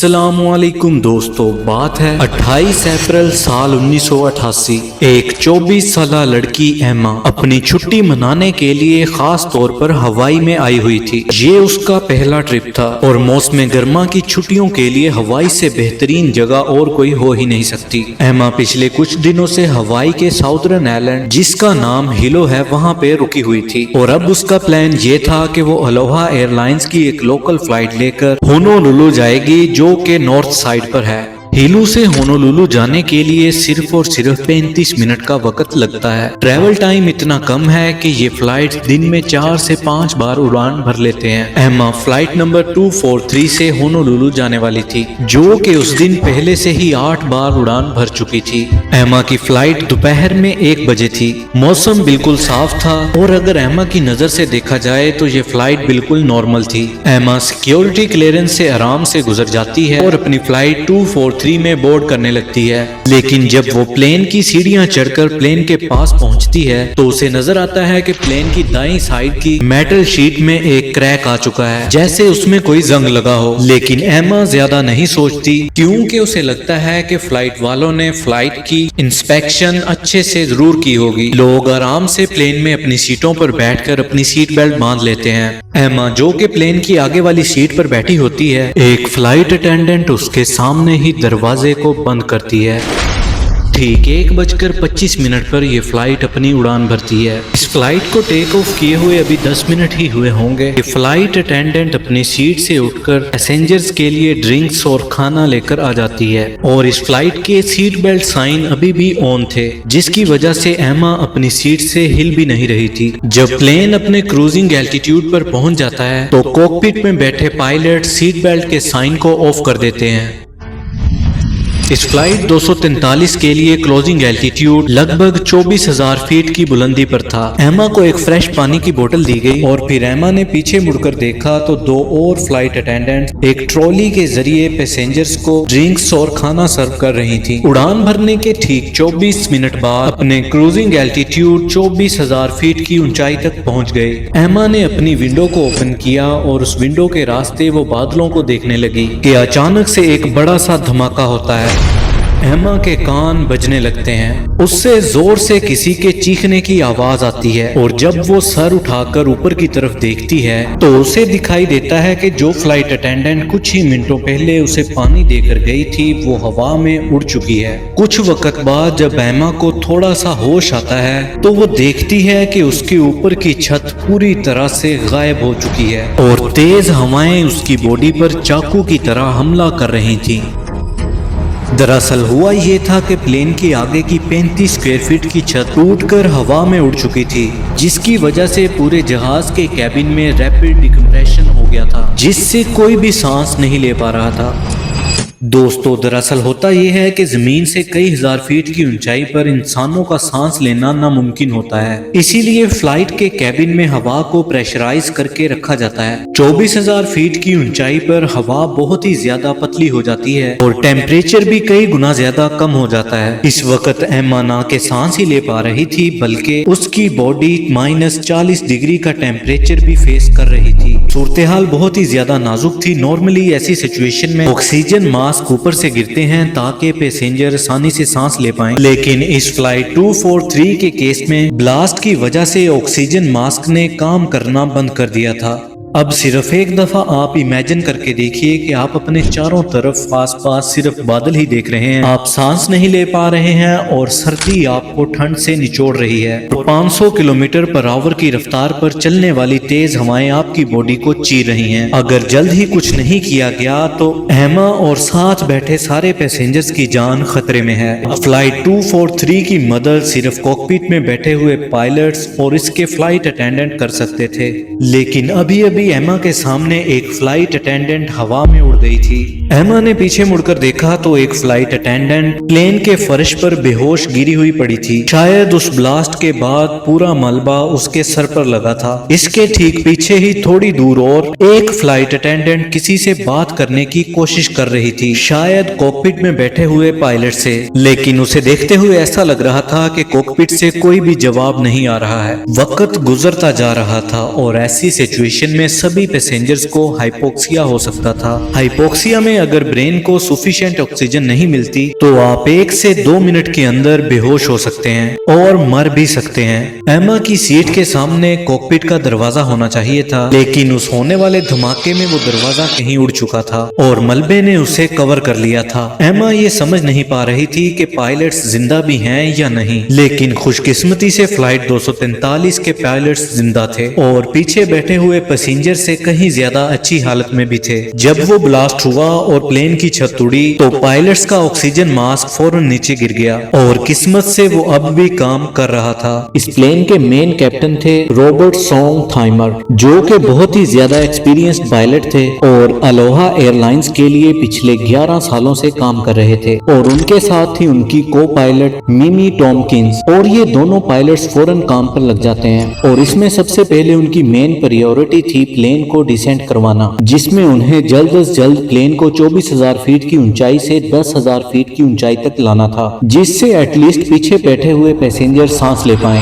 अस्सलाम वालेकुम दोस्तों, बात है 28 अप्रैल साल 1988। एक 24 साल लड़की एमा अपनी छुट्टी मनाने के लिए खास तौर पर हवाई में आई हुई थी। ये उसका पहला ट्रिप था और मौसम गर्मा की छुट्टियों के लिए हवाई से बेहतरीन जगह और कोई हो ही नहीं सकती। एमा पिछले कुछ दिनों से हवाई के साउदर्न आइलैंड, जिसका नाम हिलो है, वहाँ पे रुकी हुई थी और अब उसका प्लान ये था कि वो अलोहा एयरलाइंस की एक लोकल फ्लाइट लेकर होनोलुलु जाएगी, जो के नॉर्थ साइड पर है। हिलू से होनोलुलु जाने के लिए सिर्फ और सिर्फ 35 मिनट का वक्त लगता है। ट्रैवल टाइम इतना कम है कि ये फ्लाइट दिन में 4 से 5 बार उड़ान भर लेते हैं। एमा फ्लाइट नंबर 243 से होनोलुलु जाने वाली थी, जो कि उस दिन पहले से ही 8 बार उड़ान भर चुकी थी। एमा की फ्लाइट दोपहर में 1 बजे थी। मौसम बिल्कुल साफ था और अगर एमा की नजर से देखा जाए तो ये फ्लाइट बिल्कुल नॉर्मल थी। एमा सिक्योरिटी क्लियरेंस से आराम से गुजर जाती है और अपनी फ्लाइट 243 में बोर्ड करने लगती है। लेकिन जब वो प्लेन की सीढ़ियां चढ़कर प्लेन के पास पहुंचती है तो उसे नजर आता है कि प्लेन की दाईं साइड की मेटल शीट में एक क्रैक आ चुका है, जैसे उसमें कोई जंग लगा हो। लेकिन एमा ज्यादा नहीं सोचती, क्योंकि उसे लगता है कि फ्लाइट वालों ने फ्लाइट की इंस्पेक्शन अच्छे से जरूर की होगी। लोग आराम से प्लेन में अपनी सीटों पर बैठकर अपनी सीट बेल्ट बांध लेते हैं। एमा, जो कि प्लेन की आगे वाली सीट पर बैठी होती है, एक फ्लाइट अटेंडेंट उसके सामने ही दरवाजे को बंद करती है। ठीक 1:25 पर यह फ्लाइट अपनी उड़ान भरती है। इस फ्लाइट को टेक ऑफ किए हुए अभी 10 मिनट ही हुए होंगे। ये फ्लाइट अटेंडेंट अपनी सीट से उठकर पैसेंजर्स के लिए ड्रिंक्स और खाना लेकर आ जाती है और इस फ्लाइट के सीट बेल्ट साइन अभी भी ऑन थे, जिसकी वजह से एमा अपनी सीट से हिल भी नहीं रही थी। जब प्लेन अपने क्रूजिंग एल्टीट्यूड पर पहुंच जाता है तो कॉकपिट में बैठे पायलट सीट बेल्ट के साइन को ऑफ कर देते हैं। इस फ्लाइट 243 के लिए क्लोजिंग एल्टीट्यूड लगभग 24,000 फीट की बुलंदी पर था। एमा को एक फ्रेश पानी की बोतल दी गई और फिर एमा ने पीछे मुड़कर देखा तो 2 और फ्लाइट अटेंडेंट एक ट्रॉली के जरिए पैसेंजर्स को ड्रिंक्स और खाना सर्व कर रही थी। उड़ान भरने के ठीक 24 मिनट बाद अपने क्रूजिंग एल्टीट्यूड 24,000 फीट की ऊंचाई तक पहुंच गए। एमा ने अपनी विंडो को ओपन किया और उस विंडो के रास्ते वो बादलों को देखने लगी कि अचानक से एक बड़ा सा धमाका होता है। एमा के कान बजने लगते हैं, उससे जोर से किसी के चीखने की आवाज आती है और जब वो सर उठाकर ऊपर की तरफ देखती है तो उसे दिखाई देता है कि जो फ्लाइट अटेंडेंट कुछ ही मिनटों पहले उसे पानी देकर गई थी वो हवा में उड़ चुकी है। कुछ वक्त बाद जब एमा को थोड़ा सा होश आता है तो वो देखती है कि उसके ऊपर की छत पूरी तरह से गायब हो चुकी है और तेज हवाएं उसकी बॉडी पर चाकू की तरह हमला कर रही थी। दरअसल हुआ ये था कि प्लेन के आगे की 35 स्क्वायर फीट की छत टूटकर हवा में उड़ चुकी थी, जिसकी वजह से पूरे जहाज के कैबिन में रैपिड डिकम्प्रेशन हो गया था, जिससे कोई भी सांस नहीं ले पा रहा था। दोस्तों, दरअसल होता यह है कि जमीन से कई हजार फीट की ऊंचाई पर इंसानों का सांस लेना नामुमकिन होता है। इसीलिए फ्लाइट के कैबिन में हवा को प्रेशराइज करके रखा जाता है। 24,000 फीट की ऊंचाई पर हवा बहुत ही ज्यादा पतली हो जाती है और टेम्परेचर भी कई गुना ज्यादा कम हो जाता है। इस वक्त एमा ना के सांस ही ले पा रही थी, बल्कि उसकी बॉडी -40 डिग्री का टेम्परेचर भी फेस कर रही थी। सूरत हाल बहुत ही ज्यादा नाजुक थी। नॉर्मली ऐसी सिचुएशन में ऑक्सीजन मास्क ऊपर से गिरते हैं ताकि पैसेंजर आसानी से सांस ले पाएं, लेकिन इस फ्लाइट 243 के केस में ब्लास्ट की वजह से ऑक्सीजन मास्क ने काम करना बंद कर दिया था। अब सिर्फ एक दफा आप इमेजिन करके देखिए कि आप अपने चारों तरफ आसपास सिर्फ बादल ही देख रहे हैं, आप सांस नहीं ले पा रहे हैं और सर्दी आपको ठंड से निचोड़ रही है। तो 500 किलोमीटर पर आवर की रफ्तार पर चलने वाली तेज हवाएं आपकी बॉडी को चीर रही हैं। अगर जल्द ही कुछ नहीं किया गया तो एमा और साथ बैठे सारे पैसेंजर्स की जान खतरे में है। फ्लाइट 243 की मदद सिर्फ कॉकपिट में बैठे हुए पायलट्स और इसके फ्लाइट अटेंडेंट कर सकते थे, लेकिन अभी एमा के सामने एक फ्लाइट अटेंडेंट हवा में उड़ गई थी। एमा ने पीछे मुड़कर देखा तो एक फ्लाइट अटेंडेंट प्लेन के फर्श पर बेहोश गिरी हुई पड़ी थी। शायद उस ब्लास्ट के बाद पूरा मलबा उसके सर पर लगा था। इसके ठीक पीछे ही थोड़ी दूर और एक फ्लाइट अटेंडेंट किसी से बात करने की कोशिश कर रही थी, शायद कॉकपिट में बैठे हुए पायलट से, लेकिन उसे देखते हुए ऐसा लग रहा था कि कॉकपिट से कोई भी जवाब नहीं आ रहा है। वक्त गुजरता जा रहा था और ऐसी सिचुएशन में सभी पैसेंजर्स को हाइपोक्सिया हो सकता था। हाइपोक्सिया में अगर ब्रेन को सफिशिएंट ऑक्सीजन नहीं मिलती तो आप 1 से 2 मिनट के अंदर बेहोश हो सकते हैं और मर भी सकते हैं। एमा की सीट के सामने कॉकपिट का दरवाजा होना चाहिए था, लेकिन उस होने वाले धमाके में वो दरवाजा कहीं उड़ चुका था और मलबे ने उसे कवर कर लिया था। एमा ये समझ नहीं पा रही थी कि पायलट्स जिंदा भी हैं या नहीं, लेकिन खुशकिस्मती से फ्लाइट 243 के पायलट्स जिंदा थे और पीछे बैठे हुए पैसेंजर से कहीं ज्यादा अच्छी हालत में भी थे। जब वो ब्लास्ट हुआ और प्लेन की छत उड़ी तो पायलट्स का ऑक्सीजन मास्क फौरन नीचे गिर गया और किस्मत से वो अब भी काम कर रहा था। इस प्लेन के मेन कैप्टन थे रॉबर्ट सोंगथाइमर, जो कि बहुत ही ज्यादा एक्सपीरियंस्ड पायलट थे और अलोहा एयरलाइंस के लिए पिछले 11 सालों से काम कर रहे थे और उनके साथ ही उनकी को पायलट मिमी टॉमकिंस। और ये दोनों पायलट्स फौरन काम पर लग जाते हैं और इसमें सबसे पहले उनकी मेन प्रायोरिटी थी प्लेन को डिसेंट करवाना, जिसमें उन्हें जल्द से जल्द प्लेन को 24,000 फीट की ऊंचाई से 10,000 फीट की ऊंचाई तक लाना था, जिससे एटलीस्ट पीछे बैठे हुए पैसेंजर सांस ले पाएं।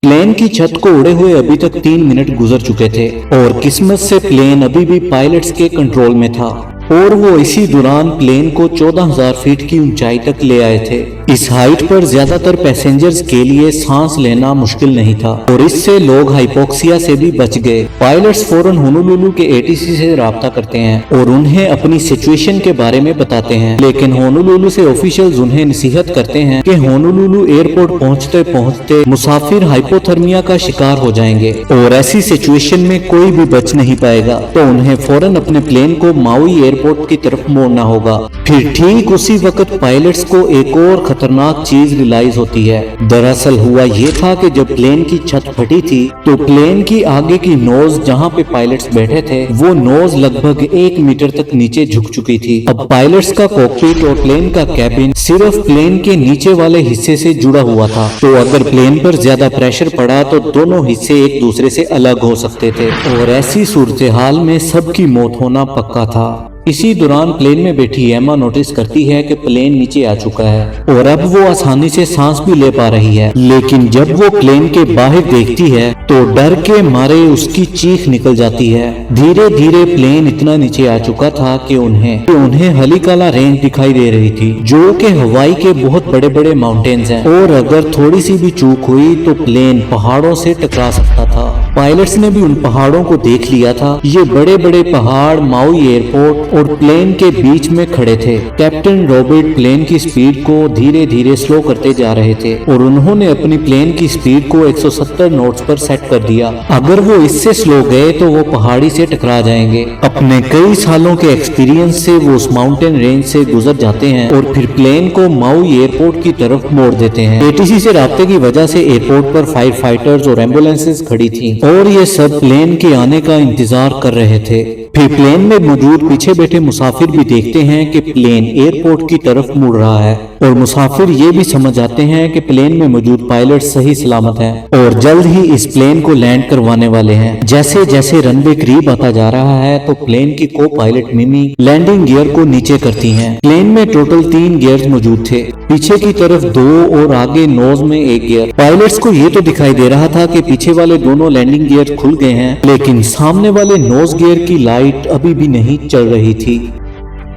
प्लेन की छत को उड़े हुए अभी तक 3 मिनट गुजर चुके थे और किस्मत से प्लेन अभी भी पायलट्स के कंट्रोल में था और वो इसी दौरान प्लेन को 14,000 फीट की ऊंचाई तक ले आए थे। इस हाइट पर ज्यादातर पैसेंजर्स के लिए सांस लेना मुश्किल नहीं था और इससे लोग हाइपोक्सिया से भी बच गए। पायलट्स फौरन होनोलुलु के एटीसी से राब्ता करते हैं और उन्हें अपनी सिचुएशन के बारे में बताते हैं, लेकिन होनोलुलु से ऑफिशियल्स उन्हें नसीहत करते हैं कि होनोलुलु एयरपोर्ट पहुंचते पहुंचते मुसाफिर हाइपोथर्मिया का शिकार हो जाएंगे और ऐसी सिचुएशन में कोई भी बच नहीं पाएगा, तो उन्हें फौरन अपने प्लेन को माउई एयरपोर्ट की तरफ मोड़ना होगा। फिर ठीक उसी वक्त पायलट्स को एक और खतरनाक चीज रियलाइज होती है। दरअसल हुआ ये था कि जब प्लेन की छत फटी थी तो प्लेन की आगे की नोज जहां पे पायलट्स बैठे थे वो नोज लगभग 1 मीटर तक नीचे झुक चुकी थी। अब पायलट्स का कॉकपिट और प्लेन का कैबिन सिर्फ प्लेन के नीचे वाले हिस्से से जुड़ा हुआ था, तो अगर प्लेन पर ज्यादा प्रेशर पड़ा तो दोनों हिस्से एक दूसरे से अलग हो सकते थे और ऐसी सूरत हाल में सबकी मौत होना पक्का था। इसी दौरान प्लेन में बैठी एमा नोटिस करती है कि प्लेन नीचे आ चुका है और अब वो आसानी से सांस भी ले पा रही है, लेकिन जब वो प्लेन के बाहर देखती है तो डर के मारे उसकी चीख निकल जाती है। धीरे धीरे प्लेन इतना नीचे आ चुका था कि उन्हें हलीकाला रेंज दिखाई दे रही थी, जो कि हवाई के बहुत बड़े बड़े माउंटेन्स हैं और अगर थोड़ी सी भी चूक हुई तो प्लेन पहाड़ों से टकरा सकता था। पायलट्स ने भी उन पहाड़ों को देख लिया था। ये बड़े बड़े पहाड़ माउई एयरपोर्ट और प्लेन के बीच में खड़े थे। कैप्टन रॉबर्ट प्लेन की स्पीड को धीरे धीरे स्लो करते जा रहे थे और उन्होंने अपनी प्लेन की स्पीड को 170 नॉट्स पर सेट कर दिया। अगर वो इससे स्लो गए तो वो पहाड़ी से टकरा जाएंगे। अपने कई सालों के एक्सपीरियंस से वो उस माउंटेन रेंज से गुजर जाते हैं और फिर प्लेन को माउई एयरपोर्ट की तरफ मोड़ देते हैं। एटीसी से राब्ते की वजह से एयरपोर्ट पर फायर फाइटर्स और एम्बुलेंसेस खड़ी थी और ये सब प्लेन के आने का इंतजार कर रहे थे। फिर प्लेन में मौजूद पीछे बैठे मुसाफिर भी देखते हैं कि प्लेन एयरपोर्ट की तरफ मुड़ रहा है और मुसाफिर ये भी समझ जाते हैं कि प्लेन में मौजूद पायलट सही सलामत हैं और जल्द ही इस प्लेन को लैंड करवाने वाले हैं। जैसे जैसे रनवे करीब आता जा रहा है तो प्लेन की को पायलट मिमी लैंडिंग गियर को नीचे करती हैं। प्लेन में टोटल 3 गियर्स मौजूद थे, पीछे की तरफ 2 और आगे नोज में 1 गियर। पायलट्स को ये तो दिखाई दे रहा था कि पीछे वाले दोनों लैंडिंग गियर खुल गए हैं, लेकिन सामने वाले नोज गियर की लाइट अभी भी नहीं चल रही थी।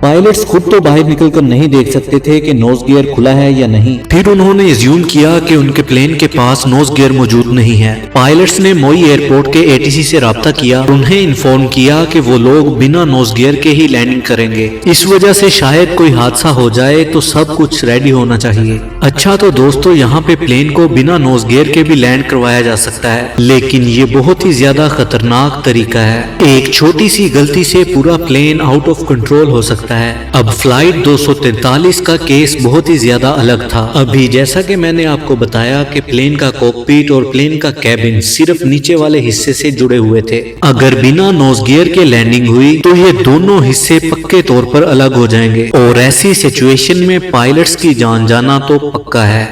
पायलट्स खुद तो बाहर निकलकर नहीं देख सकते थे कि नोज गियर खुला है या नहीं। फिर उन्होंने अज्यूम किया कि उनके प्लेन के पास नोज गियर मौजूद नहीं है। पायलट्स ने मोई एयरपोर्ट के एटीसी से राब्ता किया, उन्हें इन्फॉर्म किया कि वो लोग बिना नोज गियर के ही लैंडिंग करेंगे। इस वजह से शायद कोई हादसा हो जाए तो सब कुछ रेडी होना चाहिए। अच्छा तो दोस्तों, यहाँ पे प्लेन को बिना नोज गियर के भी लैंड करवाया जा सकता है, लेकिन ये बहुत ही ज्यादा खतरनाक तरीका है। एक छोटी सी गलती से पूरा प्लेन आउट ऑफ कंट्रोल हो सकता है। अब फ्लाइट 243 का केस बहुत ही ज्यादा अलग था। अभी जैसा कि मैंने आपको बताया कि प्लेन का कॉकपिट और प्लेन का कैबिन सिर्फ नीचे वाले हिस्से से जुड़े हुए थे। अगर बिना नोज गियर के लैंडिंग हुई तो ये दोनों हिस्से पक्के तौर पर अलग हो जाएंगे और ऐसी सिचुएशन में पायलट्स की जान जाना तो पक्का है।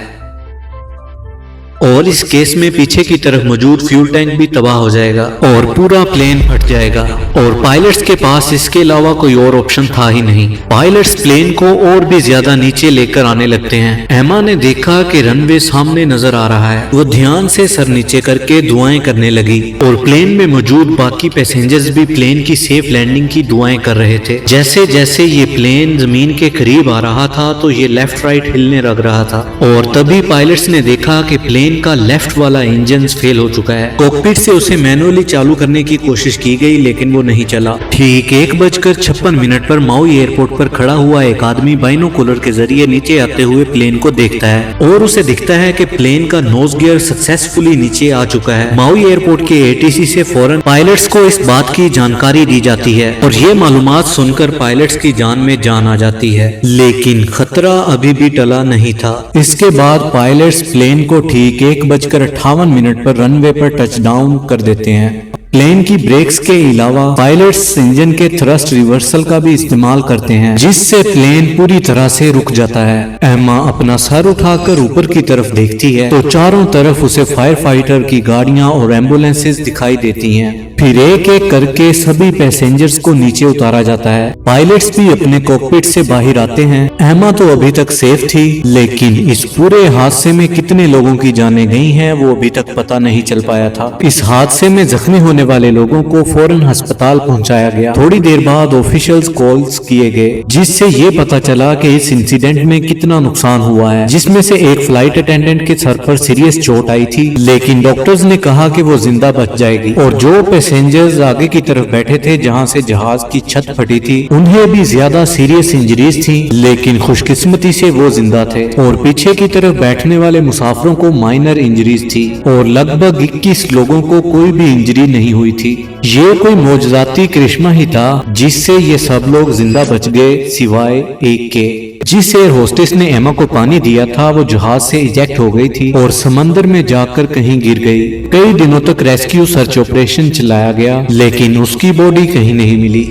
और इस केस में पीछे की तरफ मौजूद फ्यूल टैंक भी तबाह हो जाएगा और पूरा प्लेन फट जाएगा। और पायलट्स के पास इसके अलावा कोई और ऑप्शन था ही नहीं। पायलट्स प्लेन को और भी ज्यादा नीचे लेकर आने लगते हैं। एमा ने देखा कि रनवे सामने नजर आ रहा है। वो ध्यान से सर नीचे करके दुआएं करने लगी और प्लेन में मौजूद बाकी पैसेंजर्स भी प्लेन की सेफ लैंडिंग की दुआएं कर रहे थे। जैसे जैसे ये प्लेन जमीन के करीब आ रहा था तो ये लेफ्ट राइट हिलने लग रहा था और तभी पायलट्स ने देखा कि प्लेन का लेफ्ट वाला इंजन फेल हो चुका है। कॉकपिट से उसे मैनुअली चालू करने की कोशिश की गई लेकिन वो नहीं चला। ठीक 1:56 पर माउई एयरपोर्ट पर खड़ा हुआ एक आदमी बाइनोकुलर के जरिए नीचे आते हुए प्लेन को देखता है और उसे दिखता है कि प्लेन का नोज गियर सक्सेसफुली नीचे आ चुका है। माउई एयरपोर्ट के एटीसी से फौरन पायलट्स को इस बात की जानकारी दी जाती है और ये मालूमात सुनकर पायलट्स की जान में जान आ जाती है। लेकिन खतरा अभी भी टला नहीं था। इसके बाद पायलट्स प्लेन को ठीक 1:58 पर रनवे पर टच डाउन कर देते हैं। प्लेन की ब्रेक्स के अलावा पायलट्स इंजन के थ्रस्ट रिवर्सल का भी इस्तेमाल करते हैं जिससे प्लेन पूरी तरह से रुक जाता है। एमा अपना सर उठाकर ऊपर की तरफ देखती है तो चारों तरफ उसे फायर फाइटर की गाड़ियां और एम्बुलेंसेस दिखाई देती हैं। फिर एक एक करके सभी पैसेंजर्स को नीचे उतारा जाता है। पायलट्स भी अपने कॉकपिट से बाहर आते हैं। एमा तो अभी तक सेफ थी लेकिन इस पूरे हादसे में कितने लोगों की जानें गई हैं वो अभी तक पता नहीं चल पाया था। इस हादसे में जख्मी होने वाले लोगों को फौरन अस्पताल पहुंचाया गया। थोड़ी देर बाद ऑफिशियल्स कॉल्स किए गए जिससे ये पता चला कि इस इंसिडेंट में कितना नुकसान हुआ है, जिसमें से एक फ्लाइट अटेंडेंट के सर पर सीरियस चोट आई थी लेकिन डॉक्टर्स ने कहा कि वो जिंदा बच जाएगी। और जो पैसेंजर्स आगे की तरफ बैठे थे जहां से जहाज की छत फटी थी उन्हें भी ज्यादा सीरियस इंजरीज थी लेकिन खुशकिस्मती से वो जिंदा थे। और पीछे की तरफ बैठने वाले मुसाफिरों को माइनर इंजरीज थी और लगभग 21 लोगों को कोई भी इंजरी नहीं हुई थी। ये कोई मौजूदाती करिश्मा ही था जिससे ये सब लोग जिंदा बच गए सिवाय एक के। जिस एयर होस्टेस ने एमा को पानी दिया था वो जहाज से इजेक्ट हो गई थी और समंदर में जाकर कहीं गिर गई। कई दिनों तक रेस्क्यू सर्च ऑपरेशन चलाया गया लेकिन उसकी बॉडी कहीं नहीं मिली।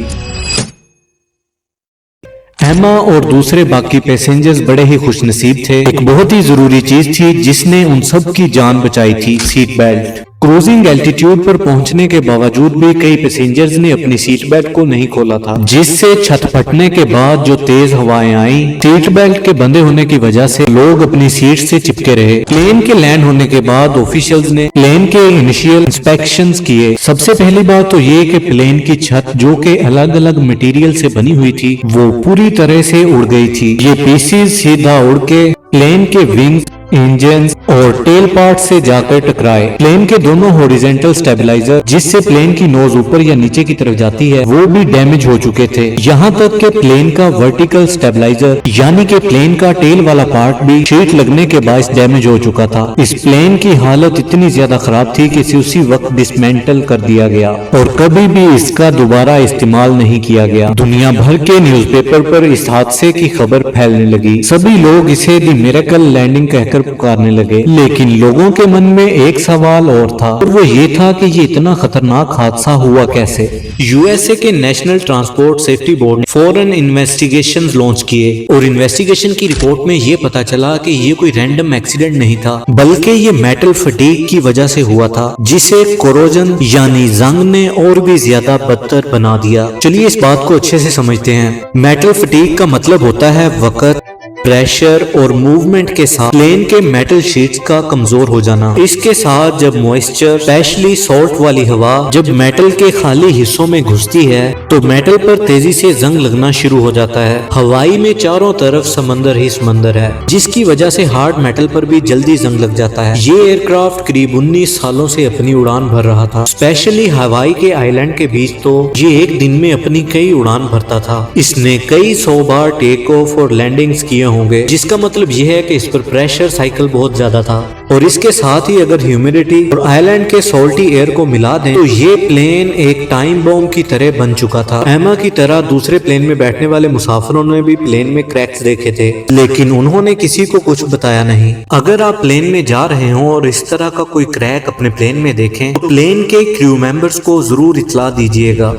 एमा और दूसरे बाकी पैसेंजर्स बड़े ही खुशनसीब थे। एक बहुत ही जरूरी चीज थी जिसने उन सब की जान बचाई थी, सीट बेल्ट। क्रूजिंग एल्टीट्यूड पर पहुंचने के बावजूद भी कई पैसेंजर्स ने अपनी सीट बेल्ट को नहीं खोला था जिससे छत फटने के बाद जो तेज हवाएं आई, सीट बेल्ट के बंधे होने की वजह से लोग अपनी सीट से चिपके रहे। प्लेन के लैंड होने के बाद ऑफिशियल्स ने प्लेन के इनिशियल इंस्पेक्शंस किए। सबसे पहली बात तो ये कि प्लेन की छत जो कि अलग अलग मटेरियल से बनी हुई थी वो पूरी तरह से उड़ गई थी। ये पीसेस सीधा उड़ के प्लेन के विंग्स, इंजन और टेल पार्ट से जाकर टकराए। प्लेन के दोनों हॉरिजॉन्टल स्टेबलाइजर जिससे प्लेन की नोज ऊपर या नीचे की तरफ जाती है वो भी डैमेज हो चुके थे। यहाँ तक कि प्लेन का वर्टिकल स्टेबलाइजर यानी कि प्लेन का टेल वाला पार्ट भी शीट लगने के बायस डैमेज हो चुका था। इस प्लेन की हालत इतनी ज्यादा खराब थी कि इसे उसी वक्त डिसमेंटल कर दिया गया और कभी भी इसका दोबारा इस्तेमाल नहीं किया गया। दुनिया भर के न्यूज़पेपर पर इस हादसे की खबर फैलने लगी। सभी लोग इसे द मिरेकल लैंडिंग कहकर पुकारने लगे लेकिन लोगों के मन में एक सवाल और था और वो ये था कि ये इतना खतरनाक हादसा हुआ कैसे। यूएसए के नेशनल ट्रांसपोर्ट सेफ्टी बोर्ड ने फौरन इन्वेस्टिगेशंस लॉन्च किए और इन्वेस्टिगेशन की रिपोर्ट में ये पता चला कि ये कोई रैंडम एक्सीडेंट नहीं था बल्कि ये मेटल फटीग की वजह से हुआ था जिसे कोरोजन यानी जंग ने और भी ज्यादा बदतर बना दिया। चलिए इस बात को अच्छे से समझते हैं। मेटल फटीग का मतलब होता है वक्त, प्रेशर और मूवमेंट के साथ प्लेन के मेटल शीट्स का कमजोर हो जाना। इसके साथ जब मॉइस्चर स्पेशली सॉल्ट वाली हवा जब मेटल के खाली हिस्सों में घुसती है तो मेटल पर तेजी से जंग लगना शुरू हो जाता है। हवाई में चारों तरफ समंदर ही समंदर है जिसकी वजह से हार्ड मेटल पर भी जल्दी जंग लग जाता है। ये एयरक्राफ्ट करीब 19 सालों से अपनी उड़ान भर रहा था। स्पेशली हवाई के आइलैंड के बीच तो ये एक दिन में अपनी कई उड़ान भरता था। इसने कई 100 बार टेक ऑफ और लैंडिंग्स किए होंगे जिसका मतलब यह है कि इस पर प्रेशर साइकिल बहुत ज्यादा था। और इसके साथ ही अगर ह्यूमिडिटी और आइलैंड के सॉल्टी एयर को मिला दें तो ये प्लेन एक टाइम बॉम्ब की तरह बन चुका था। एमा की तरह दूसरे प्लेन में बैठने वाले मुसाफिरों ने भी प्लेन में क्रैक्स देखे थे लेकिन उन्होंने किसी को कुछ बताया नहीं। अगर आप प्लेन में जा रहे हो और इस तरह का कोई क्रैक अपने प्लेन में देखें तो प्लेन के क्रू मेंबर्स को जरूर इत्तला दीजिएगा।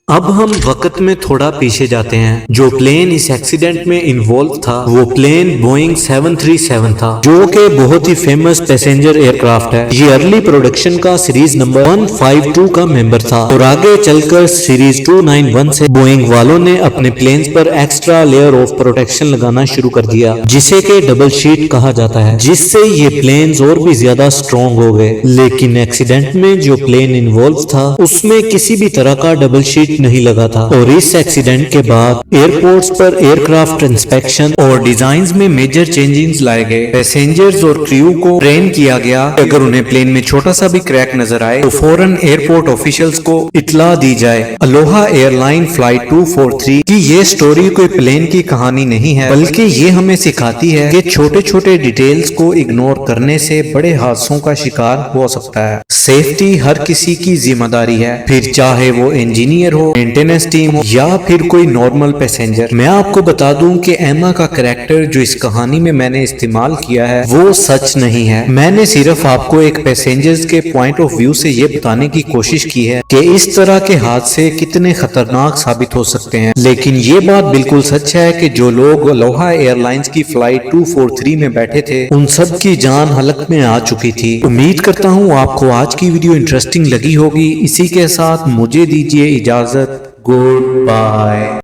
اب ہم وقت میں تھوڑا پیچھے جاتے ہیں. جو پلین اس ایکسیڈنٹ میں انوالو تھا وہ پلین بوئنگ 737 تھا، جو کہ بہت ہی فیمس پیسنجر ایئر کرافٹ ہے. یہ ارلی پروڈکشن کا سیریز نمبر 152 کا ممبر تھا اور آگے چل کر سیریز 291 سے بوئنگ والوں نے اپنے planes per extra layer of protection لگانا شروع کر دیا، جسے کہ ڈبل شیٹ کہا جاتا ہے، جس سے یہ پلینز اور بھی زیادہ سٹرونگ ہو گئے. لیکن ایکسیڈنٹ میں جو پلین انوالو تھا اس میں کسی بھی طرح کا ڈبل شیٹ نہیں لگا تھا، اور اس ایکسیڈنٹ کے بعد ایئرپورٹس پر ایئر کرافٹ انسپیکشن اور ڈیزائنز میں میجر چینجز لائے گئے. پیسنجرز اور کریو کو ٹرین کیا گیا اگر انہیں پلین میں چھوٹا سا بھی کریک نظر آئے تو فوراً ایئرپورٹ آفیشلز کو اطلاع دی جائے. الوہا ایئر لائن فلائٹ 243 کی یہ سٹوری کوئی پلین کی کہانی نہیں ہے، بلکہ یہ ہمیں سکھاتی ہے کہ چھوٹے چھوٹے ڈیٹیلز کو اگنور کرنے سے بڑے حادثوں کا شکار ہو سکتا ہے. سیفٹی ہر کسی کی ذمہ داری ہے، پھر چاہے وہ انجینئر ہو، مینٹیننس ٹیم ہو یا پھر کوئی نارمل پیسنجر. میں آپ کو بتا دوں کہ ایما کا کریکٹر جو اس کہانی میں میں نے استعمال کیا ہے وہ سچ نہیں ہے. میں نے صرف آپ کو ایک پیسنجرز کے پوائنٹ آف ویو سے یہ بتانے کی کوشش کی ہے کہ اس طرح کے حادثے کتنے خطرناک ثابت ہو سکتے ہیں. لیکن یہ بات بالکل سچ ہے کہ جو لوگ الوہا ایئر لائنز کی فلائٹ 243 میں بیٹھے تھے ان سب کی جان حلق میں آ چکی تھی. امید کرتا ہوں آپ کو آج کی ویڈیو انٹرسٹنگ لگی ہوگی. اسی کے ساتھ مجھے دیجیے اجازت. Good bye.